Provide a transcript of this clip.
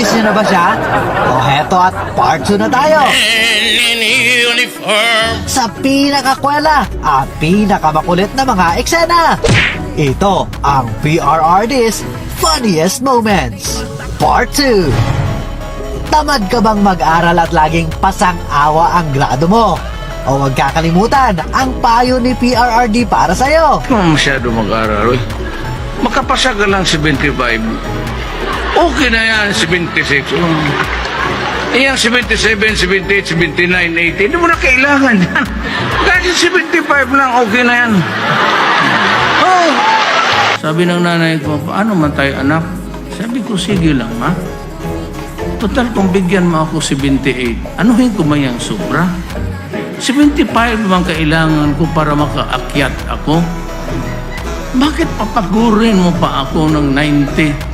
Na-miss nyo na ba siya? O heto at part 2 na tayo. Sa pinakakwela at pinakamakulit na mga eksena. Ito ang PRRD's Funniest Moments. Part 2. Tamad ka bang mag-aral at laging pasang-awa ang grado mo? O huwag kakalimutan ang payo ni PRRD para sa'yo. Kung masyado mag-aral, makapasa ka lang 75. Okay na yan, 76. Iyang 77, 78, 79, 80, hindi mo na kailangan yan. Kahit 75 lang, okay na yan. Oh. Sabi ng nanay ko, paano man tayo anak? Sabi ko, sige lang ma. Total, kung bigyan mo ako 78, anuhin ko mayang sobra? 75 bang kailangan ko para makaakyat ako? Bakit papagurin mo pa ako ng 90?